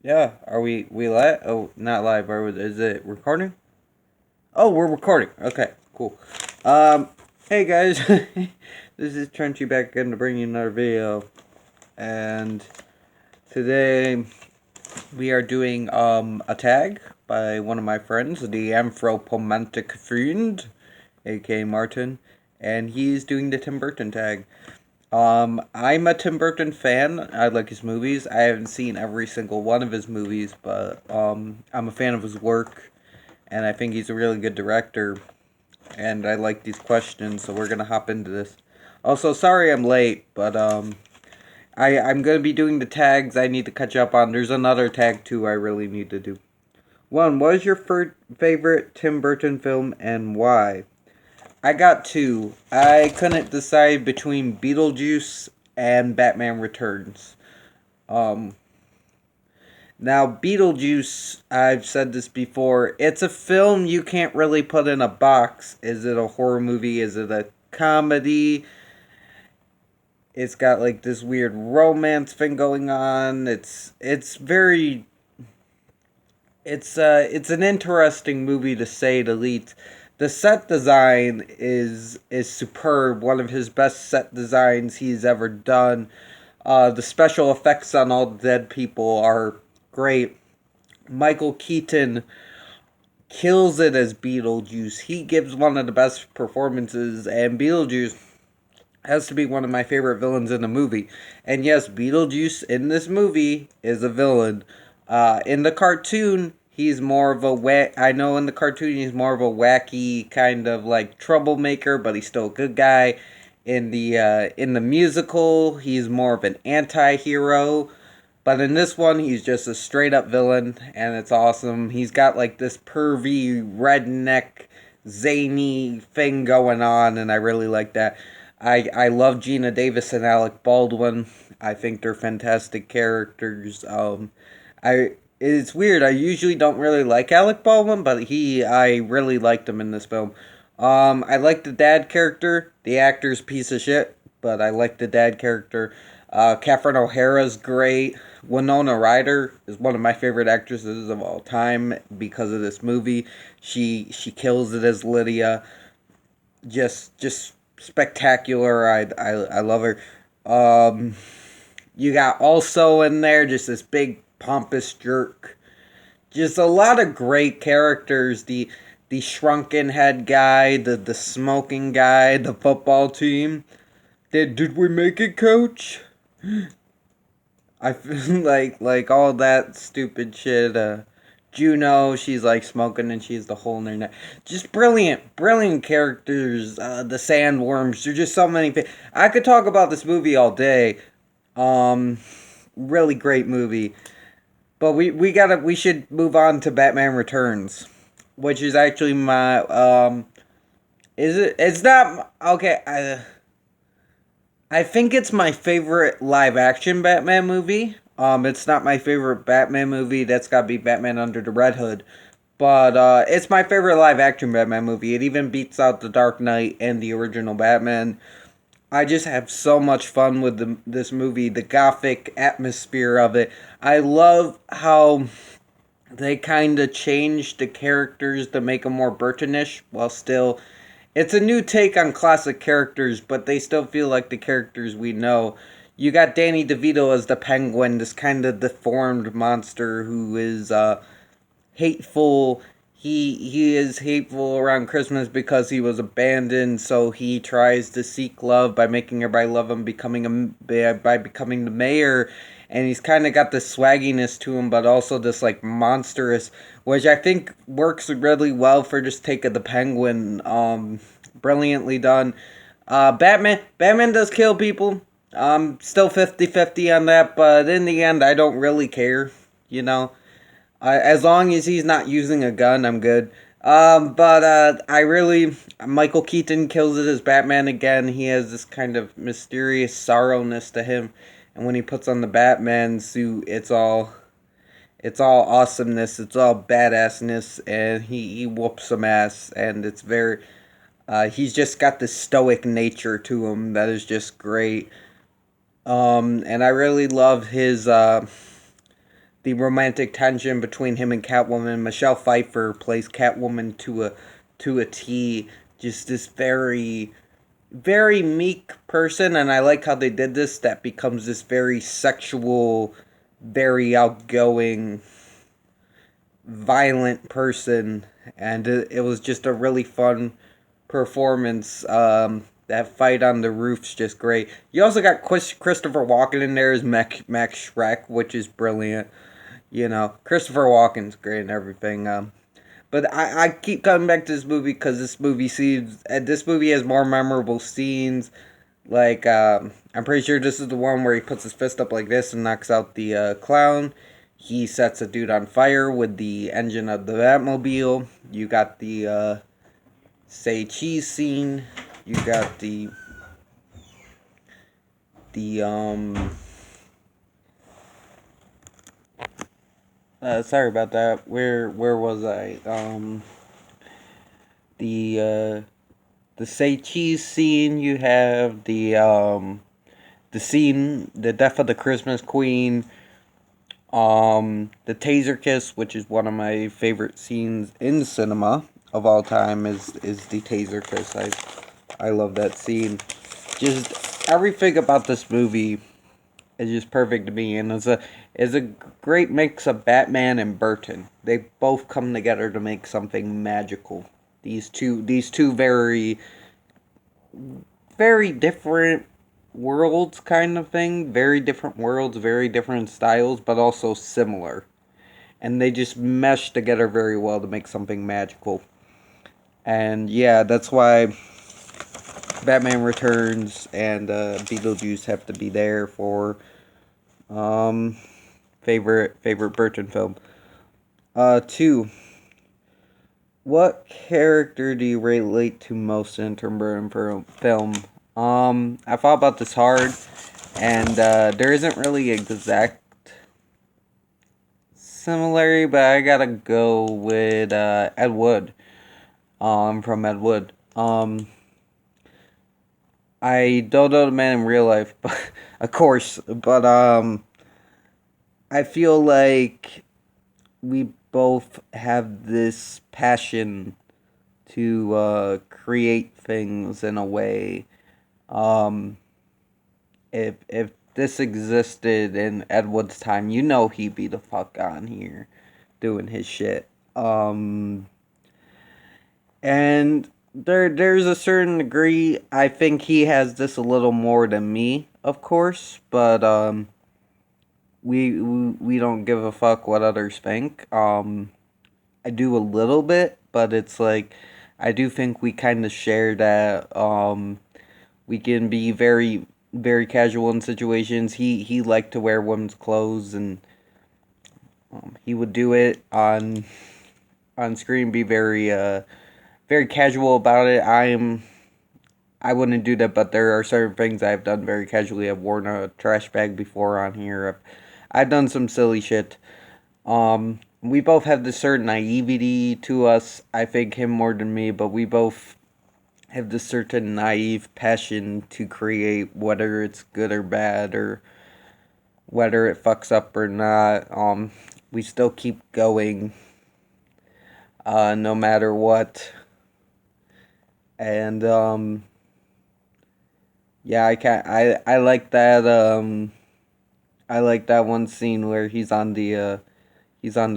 Yeah, are we live? Oh, not live. Is it recording? Oh, we're recording. Okay, cool. Um, hey guys, this is Trenchy back again to bring you another video, and today we are doing a tag by one of my friends, the Anthropomantic Fiend, aka Martin, and he's doing the Tim Burton tag. I'm a Tim Burton fan. I like his movies. I haven't seen every single one of his movies, but I'm a fan of his work, and I think he's a really good director. And I like these questions, so we're gonna hop into this. Also, sorry I'm late, but I'm gonna be doing the tags I need to catch up on. There's another tag too I really need to do. One, what is your favorite Tim Burton film and why? I got two. I couldn't decide between Beetlejuice and Batman Returns. Um, Now, Beetlejuice, I've said this before, it's a film you can't really put in a box. Is it a horror movie? Is it a comedy? It's got like this weird romance thing going on. It's very it's an interesting movie to say the least. The set design is superb. One of his best set designs he's ever done. The special effects on all the dead people are great. Michael Keaton kills it as Beetlejuice. He gives one of the best performances, and Beetlejuice has to be one of my favorite villains in the movie. And yes, Beetlejuice in this movie is a villain. In the cartoon, he's more of a I know in the cartoon he's more of a wacky kind of like troublemaker, but he's still a good guy. In the musical, he's more of an anti-hero. But in this one, he's just a straight up villain, and it's awesome. He's got like this pervy, redneck, zany thing going on, and I really like that. I love Gina Davis and Alec Baldwin. I think they're fantastic characters. I It's weird. I usually don't really like Alec Baldwin, but I really liked him in this film. I like the dad character. The actor's piece of shit, but I like the dad character. Catherine O'Hara's great. Winona Ryder is one of my favorite actresses of all time because of this movie. She kills it as Lydia. Just spectacular. I love her. Um, you got also in there just this big pompous jerk. Just a lot of great characters. The shrunken head guy, the smoking guy, the football team. Did we make it, coach? I feel like all that stupid shit. Juno, she's like smoking and she's the hole in her neck. Just brilliant characters. The sandworms. There's just so many. I could talk about this movie all day. Um, Really great movie. But we should move on to Batman Returns, which is actually my is it? It's not okay. I think it's my favorite live action Batman movie. It's not my favorite Batman movie. That's got to be Batman Under the Red Hood. But it's my favorite live action Batman movie. It even beats out The Dark Knight and the original Batman. I just have so much fun with this movie, the gothic atmosphere of it. I love how they kind of changed the characters to make them more Burtonish while still it's a new take on classic characters, but they still feel like the characters we know. You got Danny DeVito as the Penguin, this kind of deformed monster who is hateful. He is hateful around Christmas because he was abandoned, so he tries to seek love by making everybody love him, by becoming the mayor, and he's kind of got this swagginess to him, but also this like monstrous, which I think works really well for just Take of the Penguin. Brilliantly done. Batman does kill people. Still 50-50 on that, but in the end, I don't really care. You know, as long as he's not using a gun, I'm good. But I really Michael Keaton kills it as Batman again. He has this kind of mysterious sorrowness to him, and when he puts on the Batman suit, it's all awesomeness, it's all badassness, and he whoops some ass, and it's very he's just got this stoic nature to him that is just great. And I really love his the romantic tension between him and Catwoman. Michelle Pfeiffer plays Catwoman to a T. Just this very meek person, and I like how they did this. That becomes this very sexual, very outgoing, violent person, and it was just a really fun performance. That fight on the roof's just great. You also got Christopher Walken in there as Max Shrek, which is brilliant. You know, Christopher Walken's great and everything. But I keep coming back to this movie because this movie has more memorable scenes. Like I'm pretty sure this is the one where he puts his fist up like this and knocks out the clown. He sets a dude on fire with the engine of the Batmobile. You got the say cheese scene. You got the sorry about that. Where was I? The the say cheese scene. You have the scene, the death of the Christmas Queen. The taser kiss, which is one of my favorite scenes in cinema of all time, is the taser kiss. I love that scene. Just everything about this movie is just perfect to me, and it's a great mix of Batman and Burton. They both come together to make something magical. These two very different worlds, kind of thing. Very different worlds, very different styles, but also similar. And they just mesh together very well to make something magical. And yeah, that's why Batman Returns and Beetlejuice have to be there for um, favorite Burton film. Two. What character do you relate to most in Tim Burton film? I thought about this hard, and there isn't really exact similarity, but I gotta go with Ed Wood. From Ed Wood. I don't know the man in real life, but of course, but I feel like we both have this passion to create things in a way. Um, if this existed in Ed Wood's time, you know he'd be the fuck on here doing his shit. And there's a certain degree I think he has this a little more than me, of course, but we don't give a fuck what others think. I do a little bit, but it's like I do think we kind of share that. We can be very casual in situations. He liked to wear women's clothes, and he would do it on screen. Be very casual about it. I wouldn't do that, but there are certain things I've done very casually. I've worn a trash bag before on here. I've done some silly shit. We both have this certain naivety to us. I think him more than me, but we both have this certain naive passion to create, whether it's good or bad, or whether it fucks up or not. We still keep going, no matter what. And yeah, I like that. I like that one scene where he's on the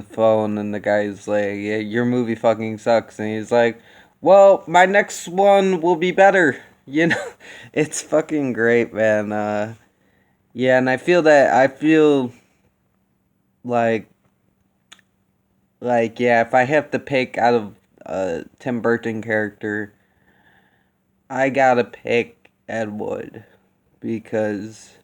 phone and the guy's like, "Yeah, your movie fucking sucks," and he's like, "Well, my next one will be better." You know, it's fucking great, man. Yeah, and I feel like yeah, if I have to pick out of a Tim Burton character, I gotta pick Ed Wood because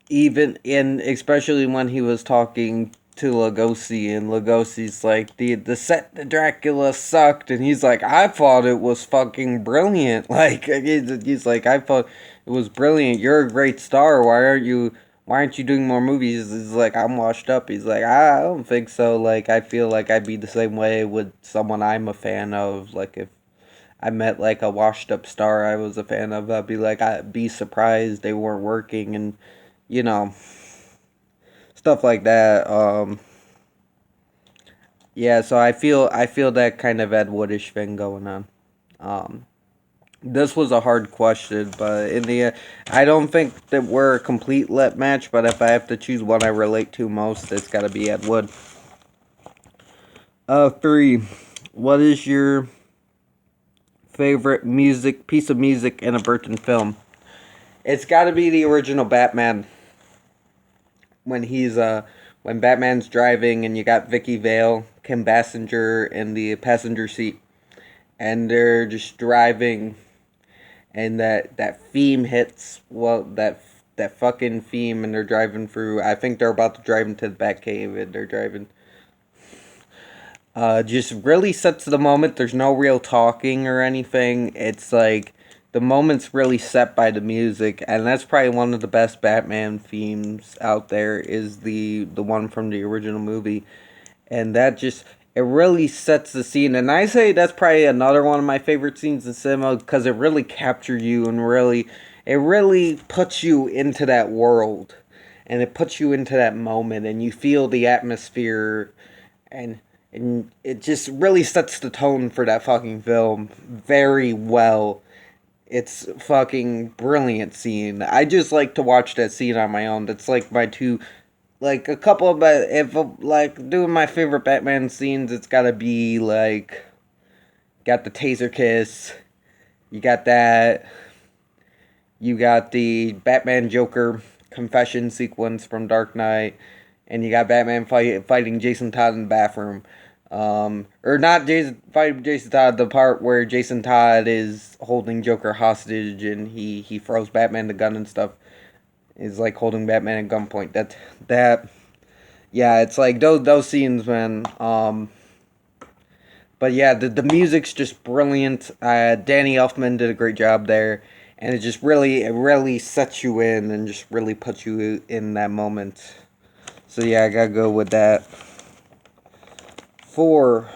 even in especially when he was talking to Lugosi, and Lugosi's like, the set to Dracula sucked, and he's like, I thought it was fucking brilliant. Like he's like, I thought it was brilliant. You're a great star. Why aren't you doing more movies? He's like, I'm washed up. He's like, I don't think so. Like, I feel like I'd be the same way with someone I'm a fan of. Like, if I met like a washed up star I was a fan of, I'd be like, I'd be surprised they weren't working, and you know, stuff like that. Yeah, so I feel that kind of Ed Woodish thing going on. Um, this was a hard question, but in the end, I don't think that we're a complete lit match. But if I have to choose one I relate to most, it's got to be Ed Wood. Three. What is your favorite piece of music in a Burton film? It's got to be the original Batman when he's when Batman's driving and you got Vicky Vale, Kim Basinger in the passenger seat, and they're just driving, and that theme hits. Well, that fucking theme, and they're driving through. I think they're about to drive into the Batcave, and they're driving. Just really sets the moment. There's no real talking or anything. It's like the moment's really set by the music, and that's probably one of the best Batman themes out there. Is the one from the original movie, and that just it really sets the scene. And I say that's probably another one of my favorite scenes in cinema because it really captures you and really puts you into that world, and it puts you into that moment, and you feel the atmosphere and it just really sets the tone for that fucking film very well. It's fucking brilliant scene. I just like to watch that scene on my own. That's like my two, like a couple of my, if like doing my favorite Batman scenes, it's gotta be like, got the taser kiss, you got that, you got the Batman Joker confession sequence from Dark Knight, and you got Batman fighting Jason Todd in the bathroom. Or not Jason fighting Jason Todd, the part where Jason Todd is holding Joker hostage and he throws Batman the gun and stuff. Is like holding Batman at gunpoint. That yeah, it's like those scenes, man. But yeah, the music's just brilliant. Danny Elfman did a great job there, and it really sets you in and just really puts you in that moment. So yeah, I gotta go with that. Four.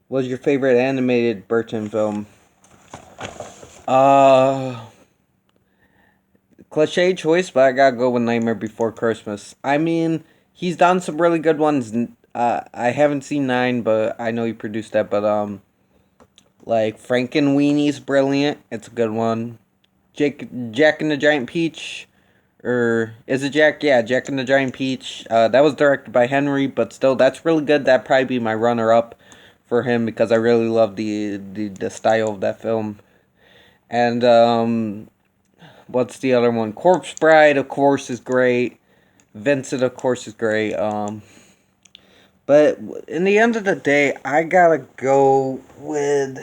Was your favorite animated Burton film? Uh, Cliche choice, but I gotta go with Nightmare Before Christmas. I mean, he's done some really good ones. I haven't seen 9, but I know he produced that. But like Frankenweenie's brilliant. It's a good one. Jack and the Giant Peach, or is it Jack? Yeah, Jack and the Giant Peach. That was directed by Henry, but still, that's really good. That'd probably be my runner-up for him because I really love the style of that film. And what's the other one? Corpse Bride, of course, is great. Vincent, of course, is great. But in the end of the day, I gotta go with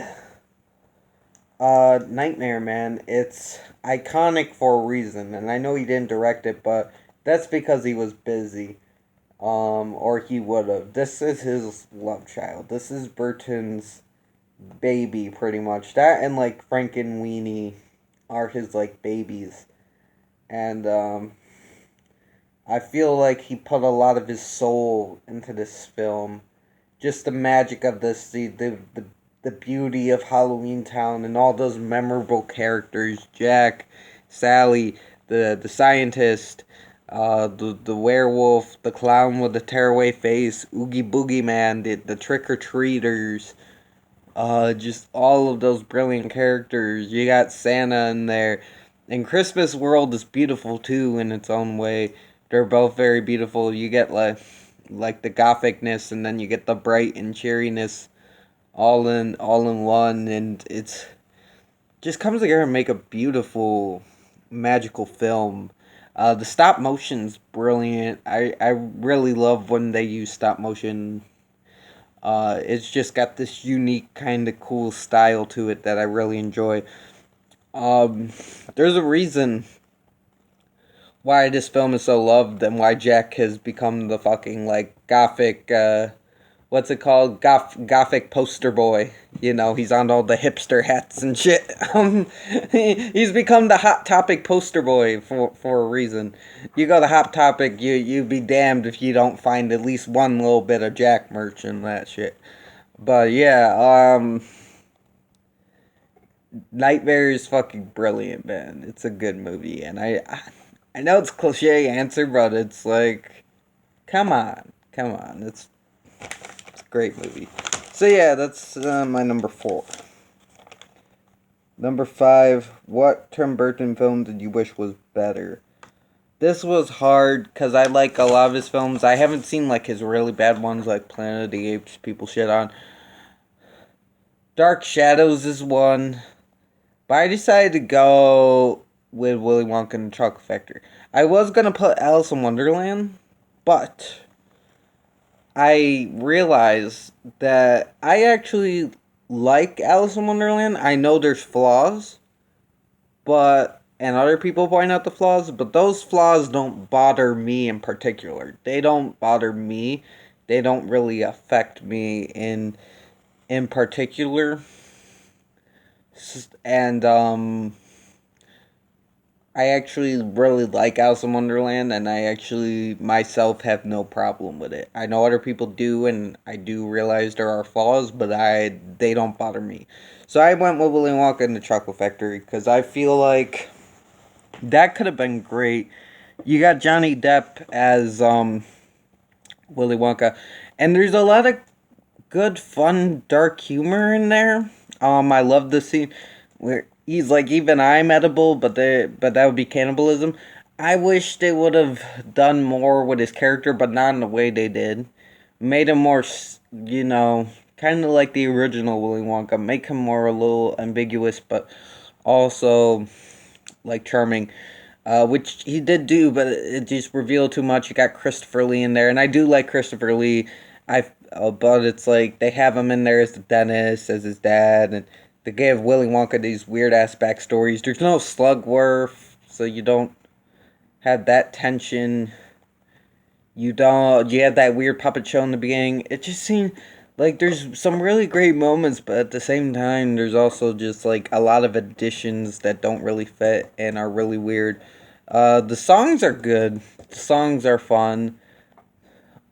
Nightmare, man. It's iconic for a reason, and I know he didn't direct it, but that's because he was busy. Or he would have. This is his love child. This is Burton's baby, pretty much. That and like Frankenweenie are his like babies, and I feel like he put a lot of his soul into this film. Just the magic of this, the beauty of Halloween Town, and all those memorable characters: Jack, Sally, the scientist, the werewolf, the clown with the tearaway face, Oogie Boogie Man, the trick or treaters. Just all of those brilliant characters. You got Santa in there. And Christmas World is beautiful too in its own way. They're both very beautiful. You get like the gothicness, and then you get the bright and cheeriness all in one, and it's just comes together and make a beautiful magical film. The stop motion's brilliant. I really love when they use stop motion. It's just got this unique kind of cool style to it that I really enjoy. Um, there's a reason why this film is so loved and why Jack has become the fucking like gothic what's it called? Gothic poster boy. You know, he's on all the hipster hats and shit. He's become the Hot Topic poster boy for a reason. You go to Hot Topic, you be damned if you don't find at least one little bit of Jack merch and that shit. But yeah, Nightmare is fucking brilliant, man. It's a good movie, and I I know it's a cliche answer, but it's like, come on, it's a great movie. So yeah, that's my number 4. Number 5, what Tim Burton film did you wish was better? This was hard because I like a lot of his films. I haven't seen like his really bad ones like Planet of the Apes people shit on. Dark Shadows is one. But I decided to go with Willy Wonka and the Chocolate Factory. I was going to put Alice in Wonderland, but I realized that I actually like Alice in Wonderland. I know there's flaws, but and other people point out the flaws, but those flaws don't bother me in particular. They don't bother me. They don't really affect me in particular. And I actually really like Alice in Wonderland, and I actually myself have no problem with it. I know other people do, and I do realize there are flaws, but they don't bother me. So I went with Willy Wonka and the Chocolate Factory because I feel like that could have been great. You got Johnny Depp as Willy Wonka, and there's a lot of good, fun, dark humor in there. I love the scene where he's like, even I'm edible, but that would be cannibalism. I wish they would have done more with his character, but not in the way they did. Made him more, kind of like the original Willy Wonka. Make him more a little ambiguous, but also like charming. Which he did do, but it just revealed too much. You got Christopher Lee in there, and I do like Christopher Lee. But it's like they have him in there as the dentist, as his dad, and they gave Willy Wonka these weird ass backstories. There's no Slugworth, so you don't have that tension. You have that weird puppet show in the beginning. It just seemed like there's some really great moments, but at the same time, there's also just like a lot of additions that don't really fit and are really weird. The songs are good. The songs are fun.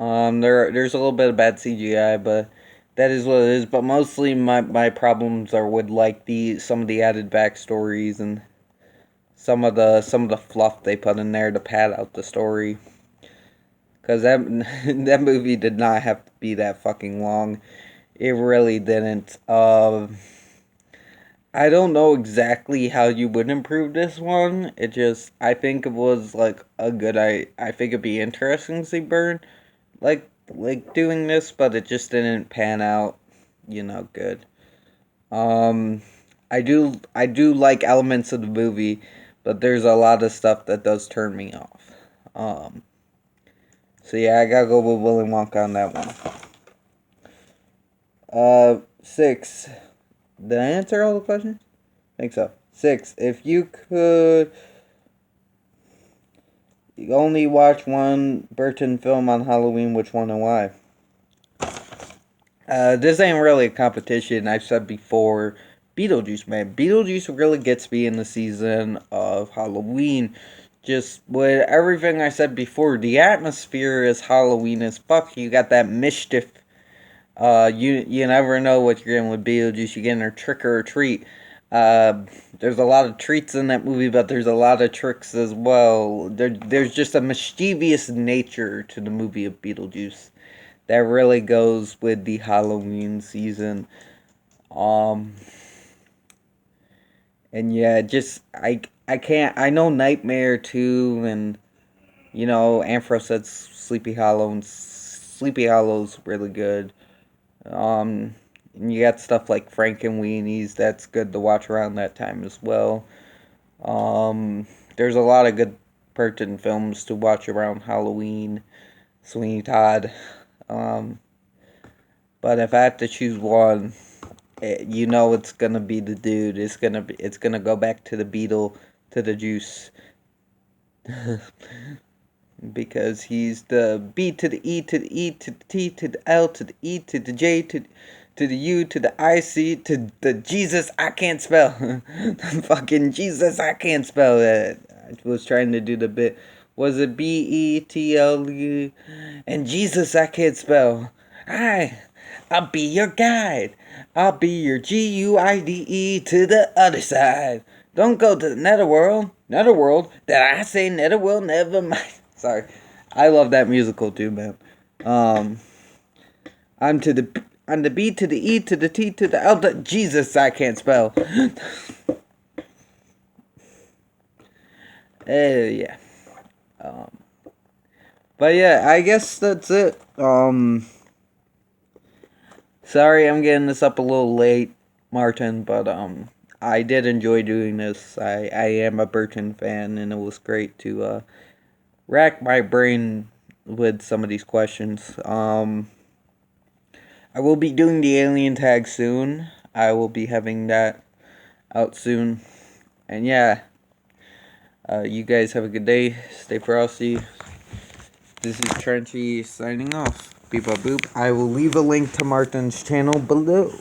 There's a little bit of bad CGI, but that is what it is. But mostly my problems are with like some of the added backstories and some of the fluff they put in there to pad out the story. Cause that that movie did not have to be that fucking long. It really didn't. I don't know exactly how you would improve this one. I think it was like a good. I think it'd be interesting to see Burn doing this, but it just didn't pan out. Good. Um, I do like elements of the movie, but there's a lot of stuff that does turn me off. Um. So yeah, I gotta go with Willy Wonka on that one. 6. Did I answer all the questions? I think so. 6. If you could only watch one Burton film on Halloween, which one and why? This ain't really a competition. I've said before, Beetlejuice, man. Beetlejuice really gets me in the season of Halloween. Just with everything I said before, the atmosphere is Halloween as fuck. You got that mischief. You never know what you're getting with Beetlejuice. You're getting a trick or a treat. There's a lot of treats in that movie, but there's a lot of tricks as well. There's just a mischievous nature to the movie of Beetlejuice that really goes with the Halloween season. Um, and yeah, just I can't. I know Nightmare too, and Anthro said Sleepy Hollow, and Sleepy Hollow's really good. And you got stuff like Frankenweenies that's good to watch around that time as well. There's a lot of good Burton films to watch around Halloween. Sweeney Todd. Um, but if I have to choose one, it's gonna be the dude. It's gonna go back to the Beetle, to the Juice, because he's the B to the E to the E to the T to the L to the E to the J to the U to the IC to the Jesus I can't spell. Fucking Jesus I can't spell. I was trying to do the bit. Was it BETLE? And Jesus I can't spell. I'll be your guide. I'll be your GUIDE to the other side. Don't go to the netherworld. Netherworld? Did I say netherworld? Never mind. Sorry. I love that musical too, man. I'm to the B to the E to the T to the L to Jesus, I can't spell. Yeah. But yeah, I guess that's it. Sorry I'm getting this up a little late, Martin, but I did enjoy doing this. I am a Burton fan, and it was great to rack my brain with some of these questions. I will be doing the alien tag soon. I will be having that out soon. And yeah, you guys have a good day. Stay frosty. This is Trenchy signing off. Beep boop boop. I will leave a link to Martin's channel below.